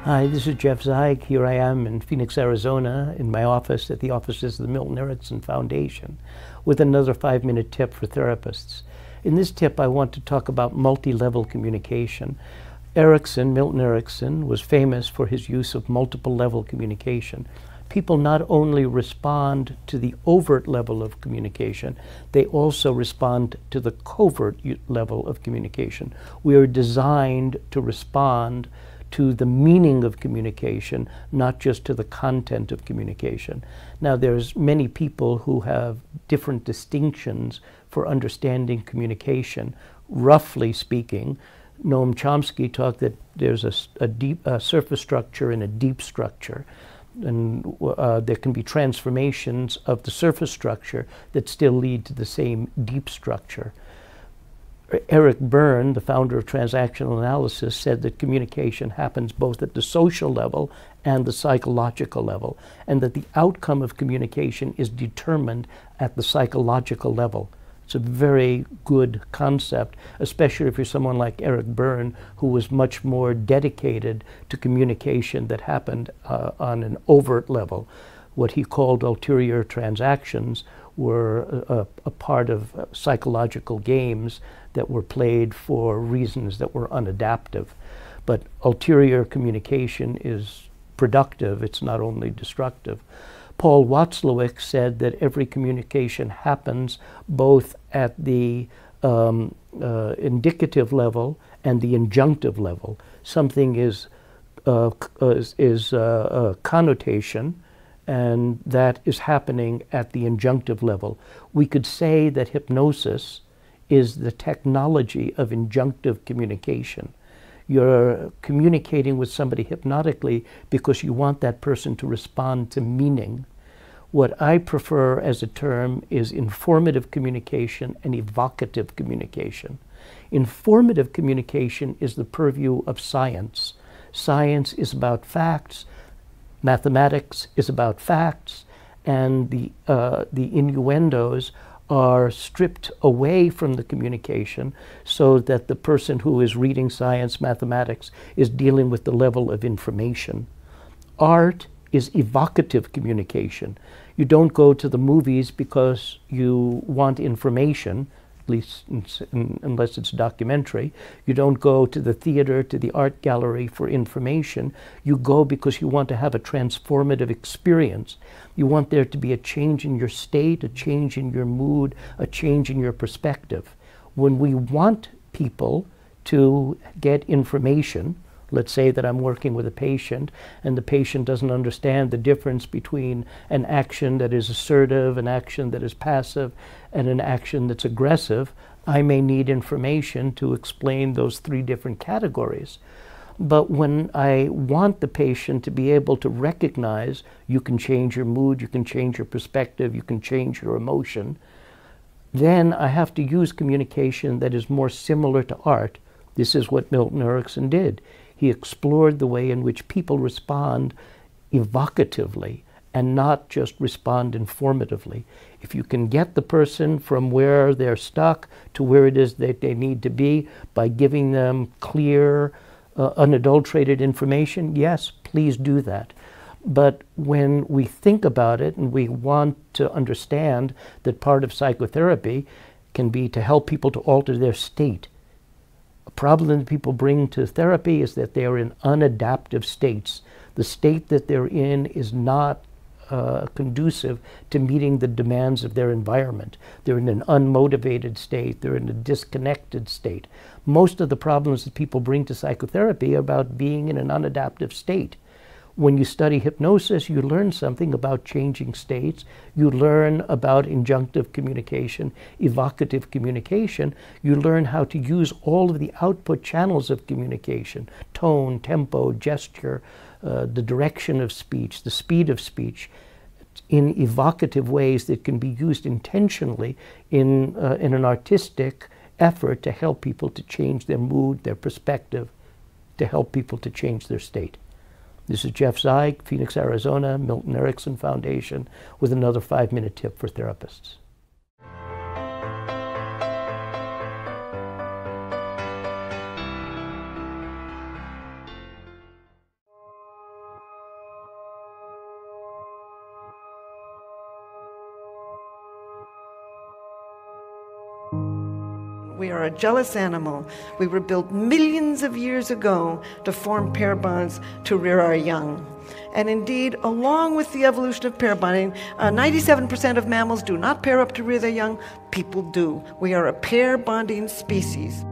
Hi, this is Jeff Zeig. Here I am in Phoenix, Arizona, in my office at the offices of the Milton Erickson Foundation, with another 5-minute tip for therapists. In this tip, I want to talk about multi-level communication. Milton Erickson, was famous for his use of multiple-level communication. People not only respond to the overt level of communication, they also respond to the covert level of communication. We are designed to respond to the meaning of communication, not just to the content of communication. Now, there's many people who have different distinctions for understanding communication. Roughly speaking, Noam Chomsky talked that there's a surface structure and a deep structure. And there can be transformations of the surface structure that still lead to the same deep structure. Eric Berne, the founder of transactional analysis, said that communication happens both at the social level and the psychological level, and that the outcome of communication is determined at the psychological level. It's a very good concept, especially if you're someone like Eric Berne, who was much more dedicated to communication that happened on an overt level. What he called ulterior transactions were a part of psychological games that were played for reasons that were unadaptive. But ulterior communication is productive, it's not only destructive. Paul Watzlawick said that every communication happens both at the indicative level and the injunctive level. Something is a connotation, and that is happening at the injunctive level. We could say that hypnosis is the technology of injunctive communication. You're communicating with somebody hypnotically because you want that person to respond to meaning. What I prefer as a term is informative communication and evocative communication. Informative communication is the purview of science. Science is about facts, mathematics is about facts, and the innuendos are stripped away from the communication so that the person who is reading science, mathematics, is dealing with the level of information. Art is evocative communication. You don't go to the movies because you want information, at least unless it's documentary. You don't go to the theater, to the art gallery for information. You go because you want to have a transformative experience. You want there to be a change in your state, a change in your mood, a change in your perspective. When we want people to get information, let's say that I'm working with a patient and the patient doesn't understand the difference between an action that is assertive, an action that is passive, and an action that's aggressive, I may need information to explain those three different categories. But when I want the patient to be able to recognize you can change your mood, you can change your perspective, you can change your emotion, then I have to use communication that is more similar to art. This is what Milton Erickson did. He explored the way in which people respond evocatively and not just respond informatively. If you can get the person from where they're stuck to where it is that they need to be by giving them clear, unadulterated information, yes, please do that. But when we think about it and we want to understand that part of psychotherapy can be to help people to alter their state. A problem that people bring to therapy is that they are in unadaptive states. The state that they're in is not conducive to meeting the demands of their environment. They're in an unmotivated state. They're in a disconnected state. Most of the problems that people bring to psychotherapy are about being in an unadaptive state. When you study hypnosis, you learn something about changing states. You learn about injunctive communication, evocative communication. You learn how to use all of the output channels of communication, tone, tempo, gesture, the direction of speech, the speed of speech, in evocative ways that can be used intentionally in an artistic effort to help people to change their mood, their perspective, to help people to change their state. This is Jeff Zeig, Phoenix, Arizona, Milton Erickson Foundation, with another 5-minute tip for therapists. We are a jealous animal. We were built millions of years ago to form pair bonds to rear our young. And indeed, along with the evolution of pair bonding, 97% of mammals do not pair up to rear their young. People do. We are a pair bonding species.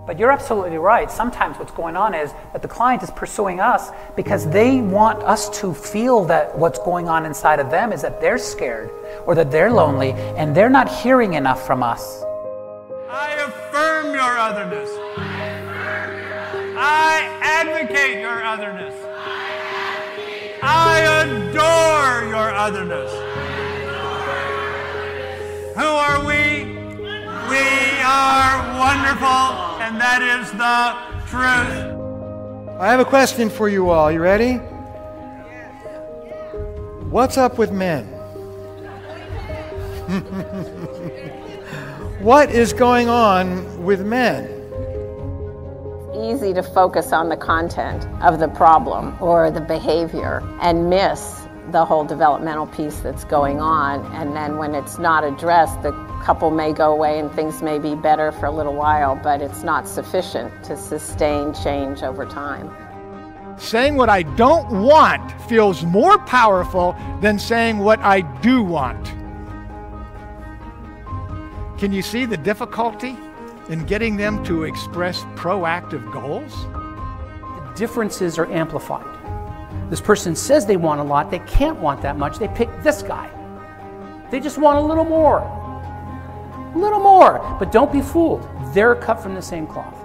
But you're absolutely right. Sometimes what's going on is that the client is pursuing us because they want us to feel that what's going on inside of them is that they're scared or that they're lonely and they're not hearing enough from us. I affirm your otherness. I advocate your otherness. I adore your otherness. Who are we? We are wonderful. And that is the truth. I have a question for you all. You ready? What's up with men? What is going on with men? Easy to focus on the content of the problem or the behavior and miss the whole developmental piece that's going on. And then when it's not addressed, the couple may go away and things may be better for a little while, but it's not sufficient to sustain change over time. Saying what I don't want feels more powerful than saying what I do want. Can you see the difficulty in getting them to express proactive goals? The differences are amplified. This person says they want a lot, they can't want that much, they pick this guy. They just want a little more. A little more, but don't be fooled. They're cut from the same cloth.